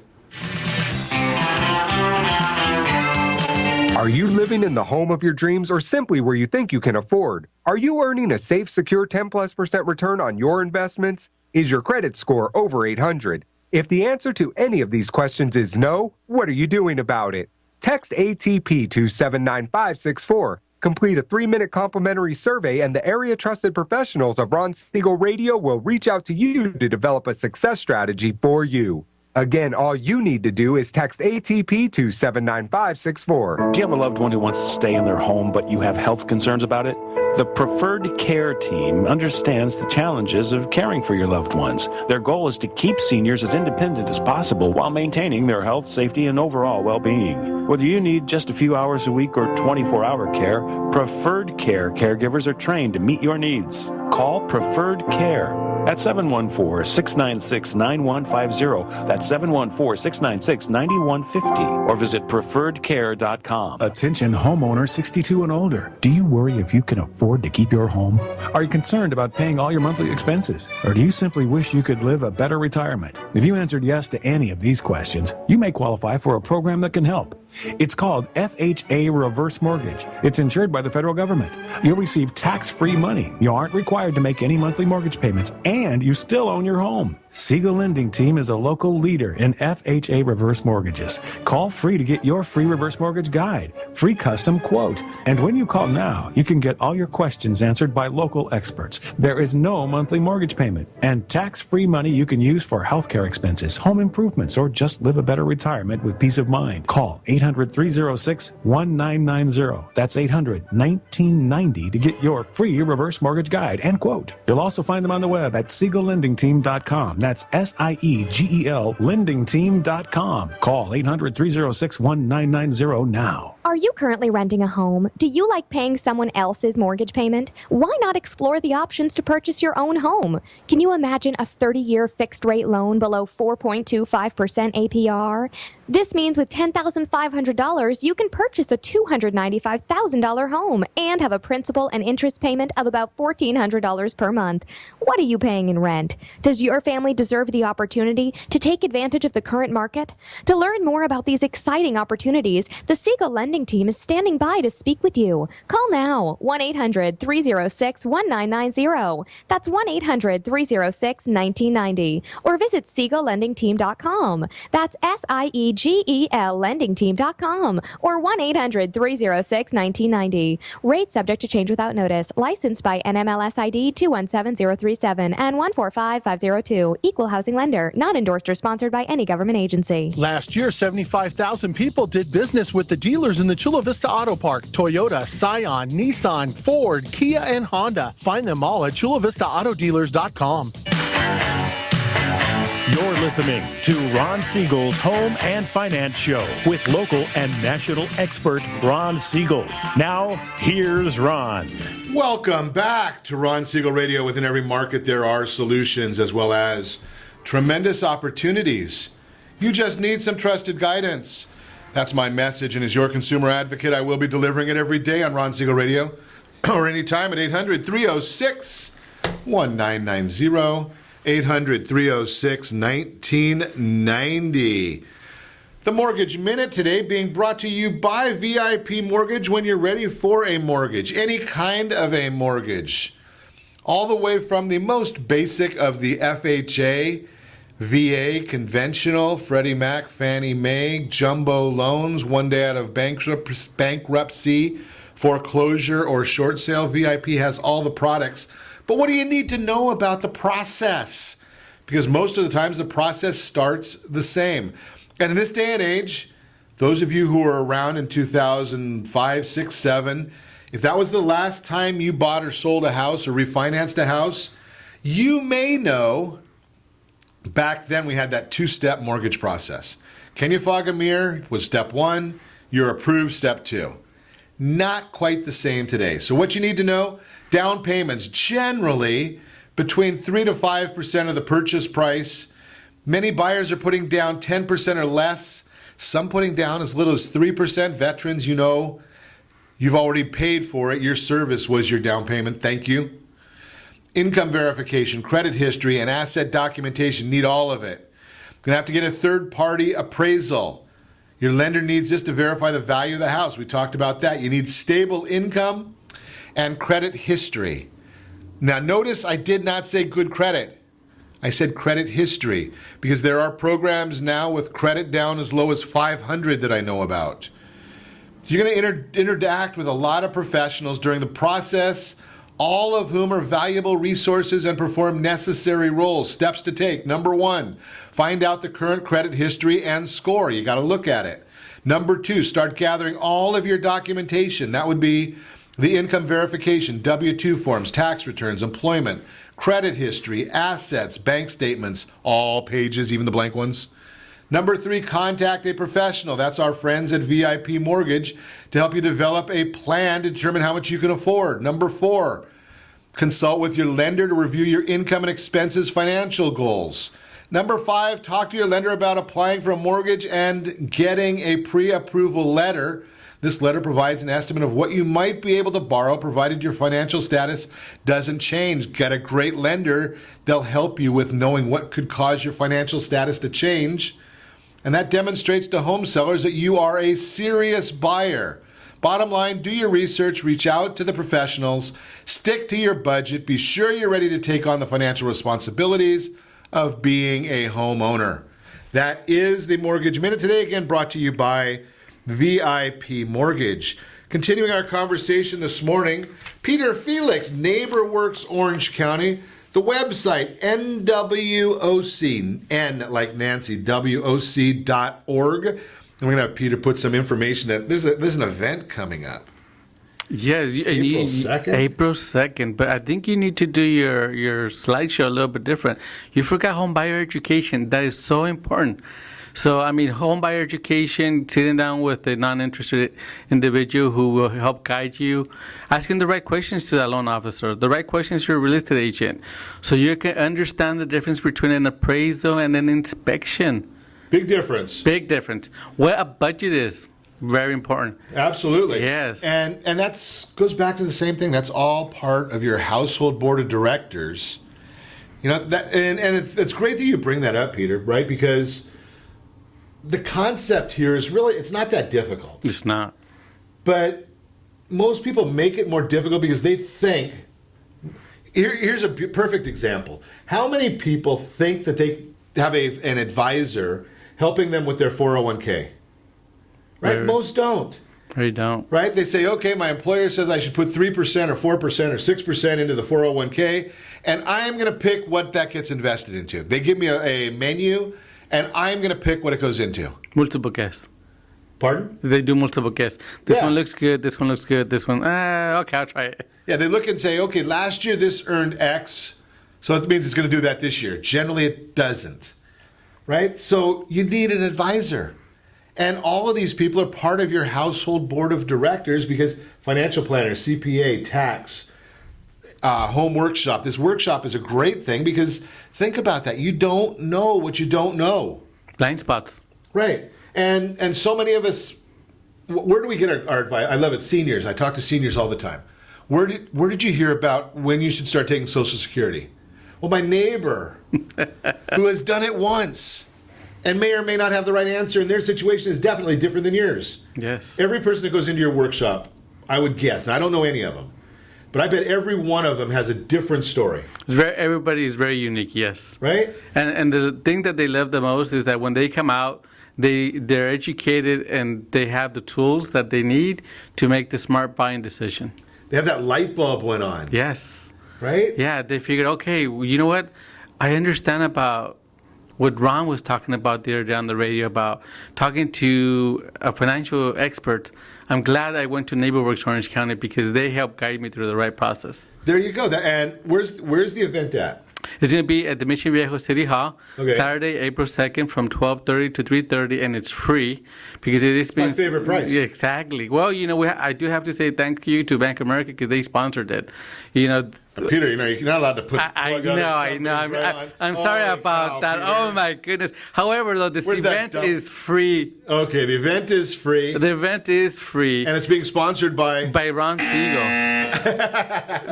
Are you living in the home of your dreams or simply where you think you can afford? Are you earning a safe, secure 10+% return on your investments? Is your credit score over 800? If the answer to any of these questions is no, what are you doing about it? Text ATP to 79564. Complete a 3-minute complimentary survey, and the area-trusted professionals of Ron Siegel Radio will reach out to you to develop a success strategy for you. Again, all you need to do is text ATP to 79564. Do you have a loved one who wants to stay in their home, but you have health concerns about it? The Preferred Care Team understands the challenges of caring for your loved ones. Their goal is to keep seniors as independent as possible while maintaining their health, safety, and overall well-being. Whether you need just a few hours a week or 24-hour care, Preferred Care caregivers are trained to meet your needs. Call Preferred Care at 714-696-9150. That's 714-696-9150. Or visit preferredcare.com. Attention homeowners 62 and older. Do you worry if you can afford to keep your home? Are you concerned about paying all your monthly expenses? Or do you simply wish you could live a better retirement? If you answered yes to any of these questions, you may qualify for a program that can help. It's called FHA Reverse Mortgage. It's insured by the federal government. You'll receive tax-free money. You aren't required to make any monthly mortgage payments, and you still own your home. Siegel Lending Team is a local leader in FHA reverse mortgages. Call free to get your free reverse mortgage guide, free custom quote. And when you call now, you can get all your questions answered by local experts. There is no monthly mortgage payment and tax-free money you can use for healthcare expenses, home improvements, or just live a better retirement with peace of mind. Call 800-306-1990. That's 800-1990 to get your free reverse mortgage guide and quote. You'll also find them on the web at SiegelLendingTeam.com. That's SIEGEL lendingteam.com. Call 800-306-1990 now. Are you currently renting a home? Do you like paying someone else's mortgage payment? Why not explore the options to purchase your own home? Can you imagine a 30-year fixed-rate loan below 4.25% APR? This means with $10,500, you can purchase a $295,000 home and have a principal and interest payment of about $1,400 per month. What are you paying in rent? Does your family deserve the opportunity to take advantage of the current market? To learn more about these exciting opportunities, the Siegel Lending Team is standing by to speak with you. Call now, 1-800-306-1990. That's 1-800-306-1990. Or visit SiegelLendingTeam.com. That's SIEGEL LendingTeam.com. Or 1-800-306-1990. Rate subject to change without notice. Licensed by NMLS ID 217037 and 145502. Equal housing lender. Not endorsed or sponsored by any government agency. Last year, 75,000 people did business with the dealers in the Chula Vista Auto Park. Toyota, Scion, Nissan, Ford, Kia, and Honda. Find them all at ChulaVistaAutoDealers.com. You're listening to Ron Siegel's Home and Finance Show with local and national expert Ron Siegel. Now, here's Ron. Welcome back to Ron Siegel Radio. Within every market, there are solutions as well as tremendous opportunities. You just need some trusted guidance. That's my message, and as your consumer advocate, I will be delivering it every day on Ron Siegel Radio or anytime at 800-306-1990, 800-306-1990. The Mortgage Minute today being brought to you by VIP Mortgage when you're ready for a mortgage, any kind of a mortgage. All the way from the most basic of the FHA, VA, conventional, Freddie Mac, Fannie Mae, jumbo loans, one day out of bankruptcy, foreclosure, or short sale. VIP has all the products. But what do you need to know about the process? Because most of the times the process starts the same. And in this day and age, those of you who were around in 2005, 6, 7, if that was the last time you bought or sold a house or refinanced a house, you may know back then we had that two-step mortgage process. Can you fog a mirror was step 1, you're approved step 2. Not quite the same today. So what you need to know, down payments generally between 3 to 5% of the purchase price. Many buyers are putting down 10% or less, some putting down as little as 3%. Veterans, you know, you've already paid for it. Your service was your down payment. Thank you. Income verification, credit history, and asset documentation need all of it. You're going to have to get a third-party appraisal. Your lender needs this to verify the value of the house. We talked about that. You need stable income and credit history. Now, notice I did not say good credit. I said credit history because there are programs now with credit down as low as 500 that I know about. So you're going to interact with a lot of professionals during the process, all of whom are valuable resources and perform necessary roles. Steps to take. Number 1, find out the current credit history and score. You got to look at it. Number 2, start gathering all of your documentation. That would be the income verification, W-2 forms, tax returns, employment, credit history, assets, bank statements, all pages, even the blank ones. Number 3, contact a professional. That's our friends at VIP Mortgage to help you develop a plan to determine how much you can afford. Number 4, consult with your lender to review your income and expenses financial goals. Number 5, talk to your lender about applying for a mortgage and getting a pre-approval letter. This letter provides an estimate of what you might be able to borrow, provided your financial status doesn't change. Get a great lender. They'll help you with knowing what could cause your financial status to change. And that demonstrates to home sellers that you are a serious buyer. Bottom line, do your research, reach out to the professionals, stick to your budget, be sure you're ready to take on the financial responsibilities of being a homeowner. That is the Mortgage Minute today, again brought to you by VIP Mortgage. Continuing our conversation this morning, Peter Felix, NeighborWorks Orange County, the website NWOC, N like Nancy, WOC.org. And we're going to have Peter put some information that there's an event coming up. Yes, April 2nd? April 2nd, but I think you need to do your slideshow a little bit different. You forgot home buyer education. That is so important. So, I mean, home buyer education, sitting down with a non-interested individual who will help guide you, asking the right questions to that loan officer, the right questions to your real estate agent, so you can understand the difference between an appraisal and an inspection. Big difference. Big difference. What a budget is. Very important. Absolutely. Yes. And that goes back to the same thing. That's all part of your household board of directors. You know, that, and it's great that you bring that up, Peter, right? Because the concept here is really, it's not that difficult. It's not. But most people make it more difficult because they think, here's a perfect example. How many people think that they have an advisor helping them with their 401k? Right? Most don't. They don't. Right? They say, okay, my employer says I should put 3% or 4% or 6% into the 401k, and I am going to pick what that gets invested into. They give me a menu, and I'm going to pick what it goes into. Multiple guesses. Pardon? They do multiple guesses. This one looks good, this one looks good, this one, okay, I'll try it. Yeah, they look and say, okay, last year this earned X, so it means it's going to do that this year. Generally, it doesn't. Right? So you need an advisor. And all of these people are part of your household board of directors because financial planner, CPA, tax, home workshop. This workshop is a great thing because think about that. You don't know what you don't know. Blind spots. Right. And so many of us, where do we get our advice? I love it. Seniors. I talk to seniors all the time. Where did you hear about when you should start taking Social Security? Well, my neighbor who has done it once. and may or may not have the right answer, and their situation is definitely different than yours. Yes. Every person that goes into your workshop, I would guess, and I don't know any of them, but I bet every one of them has a different story. Everybody is very unique, yes. Right? And the thing that they love the most is that when they come out, they're educated and they have the tools that they need to make the smart buying decision. They have that light bulb went on. Yes. Right? Yeah, they figured, okay, you know what? I understand about what Ron was talking about the other day on the radio about talking to a financial expert. I'm glad I went to NeighborWorks Orange County because they helped guide me through the right process. There you go. And where's the event at? It's going to be at the Mission Viejo City Hall, Okay. Saturday, April 2nd from 12:30 to 3:30, and it's free because it is My favorite price. Yeah, exactly. Well, I do have to say thank you to Bank of America because they sponsored it. Peter, you're not allowed to put. I know. I'm sorry about that. Peter. Oh my goodness. However, though, this event is free. Okay, the event is free. The event is free. And it's being sponsored by Ron Siegel.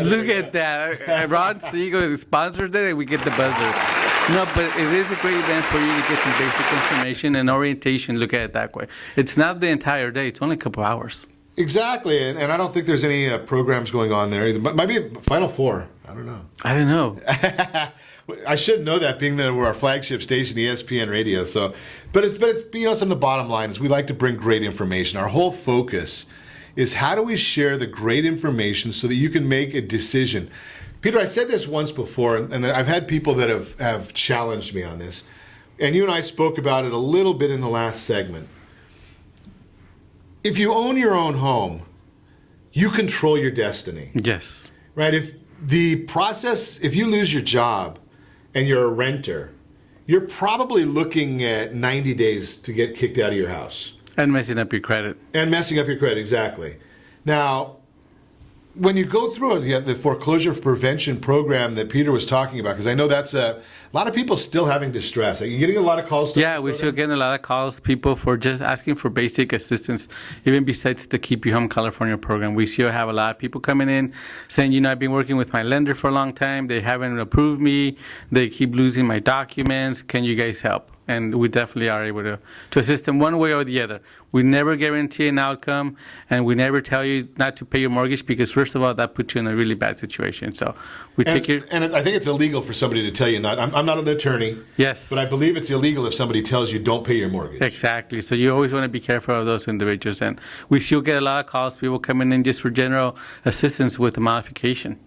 Look at that. Ron Siegel sponsored it and we get the buzzer. No, but it is a great event for you to get some basic information and orientation. Look at it that way. It's not the entire day. It's only a couple hours. Exactly, and I don't think there's any programs going on there either. But might be a Final Four. I don't know. I should know that, being that we're our flagship station, ESPN Radio. So, but it's some of the bottom line is we like to bring great information. Our whole focus is how do we share the great information so that you can make a decision. Peter, I said this once before, and I've had people that have challenged me on this, and you and I spoke about it a little bit in the last segment. If you own your own home, you control your destiny. Yes. Right? If you lose your job and you're a renter, you're probably looking at 90 days to get kicked out of your house. And messing up your credit. Exactly. Now, when you go through the foreclosure prevention program that Peter was talking about, because I know that's a lot of people still having distress. Are you getting a lot of calls? Yeah, we're still getting a lot of calls, people for just asking for basic assistance, even besides the Keep You Home California program. We still have a lot of people coming in saying, I've been working with my lender for a long time. They haven't approved me. They keep losing my documents. Can you guys help? And we definitely are able to assist them one way or the other. We never guarantee an outcome, and we never tell you not to pay your mortgage because, first of all, that puts you in a really bad situation. So we take your... And I think it's illegal for somebody to tell you not. I'm not an attorney. Yes. But I believe it's illegal if somebody tells you don't pay your mortgage. Exactly. So you always want to be careful of those individuals. And we still get a lot of calls, people coming in just for general assistance with the modification.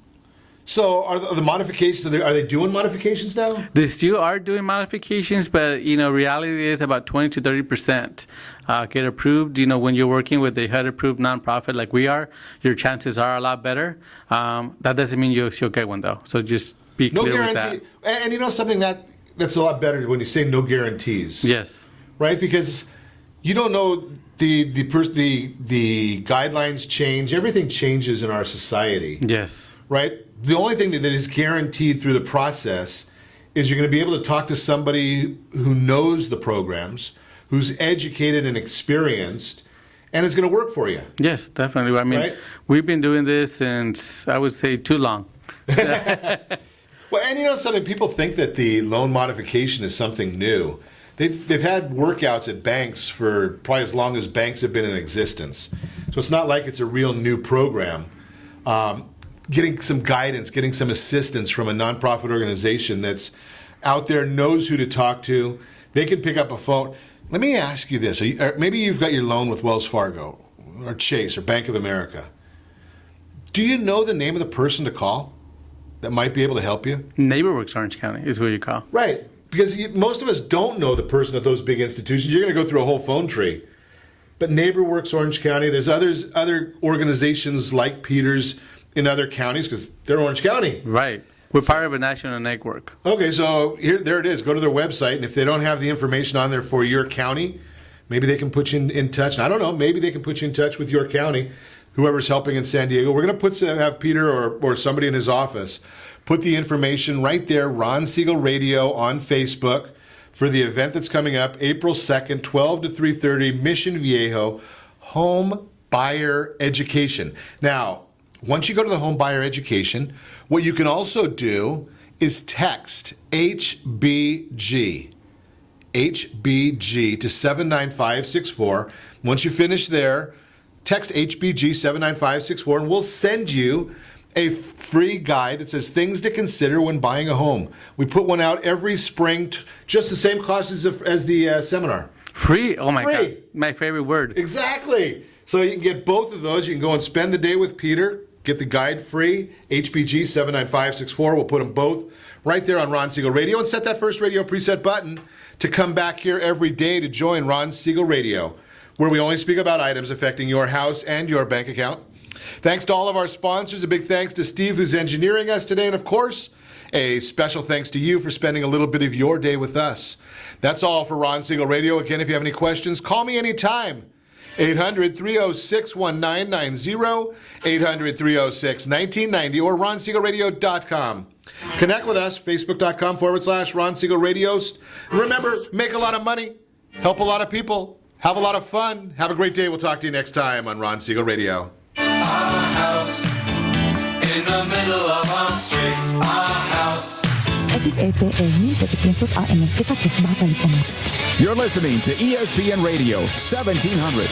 So are the modifications, are they doing modifications now? They still are doing modifications, but, reality is about 20 to 30% get approved. When you're working with a HUD-approved nonprofit like we are, your chances are a lot better. That doesn't mean you'll get one, though. So just be clear with that. And something that's a lot better when you say no guarantees. Yes. Right? Because you don't know the guidelines change. Everything changes in our society. Yes. Right? The only thing that is guaranteed through the process is you're going to be able to talk to somebody who knows the programs, who's educated and experienced, and is going to work for you. Yes, definitely. I mean, right? We've been doing this since, I would say, too long. Well, and something, people think that the loan modification is something new. They've had workouts at banks for probably as long as banks have been in existence. So it's not like it's a real new program. Getting some guidance, getting some assistance from a nonprofit organization that's out there, knows who to talk to. They can pick up a phone. Let me ask you this. Maybe you've got your loan with Wells Fargo or Chase or Bank of America. Do you know the name of the person to call that might be able to help you? NeighborWorks Orange County is who you call. Right. Because most of us don't know the person at those big institutions. You're going to go through a whole phone tree. But NeighborWorks Orange County, there's other organizations like Peter's in other counties because they're Orange County. Right. We're part of a national network. Okay, so there it is. Go to their website, and if they don't have the information on there for your county, maybe they can put you in touch. And I don't know, maybe they can put you in touch with your county, whoever's helping in San Diego. We're going to have Peter or somebody in his office put the information right there, Ron Siegel Radio on Facebook, for the event that's coming up April 2nd, 12 to 3:30, Mission Viejo, Home Buyer Education. Now, once you go to the home buyer education, what you can also do is text HBG. HBG to 79564. Once you finish there, text HBG 79564 and we'll send you a free guide that says things to consider when buying a home. We put one out every spring, just the same cost as the seminar. Free? Oh my Free. God. My favorite word. Exactly. So you can get both of those. You can go and spend the day with Peter, get the guide free, HBG 79564. We'll put them both right there on Ron Siegel Radio and set that first radio preset button to come back here every day to join Ron Siegel Radio, where we only speak about items affecting your house and your bank account. Thanks to all of our sponsors. A big thanks to Steve, who's engineering us today. And of course, a special thanks to you for spending a little bit of your day with us. That's all for Ron Siegel Radio. Again, if you have any questions, call me anytime. 800-306-1990, 800-306-1990, or ronsiegelradio.com. Connect with us, facebook.com/Ron Siegel Radio. Remember, make a lot of money, help a lot of people, have a lot of fun. Have a great day. We'll talk to you next time on Ron Siegel Radio. Our house in the middle of our street. Our house. XEPE 1700 AM Decatur Baja California. You're listening to ESPN Radio 1700.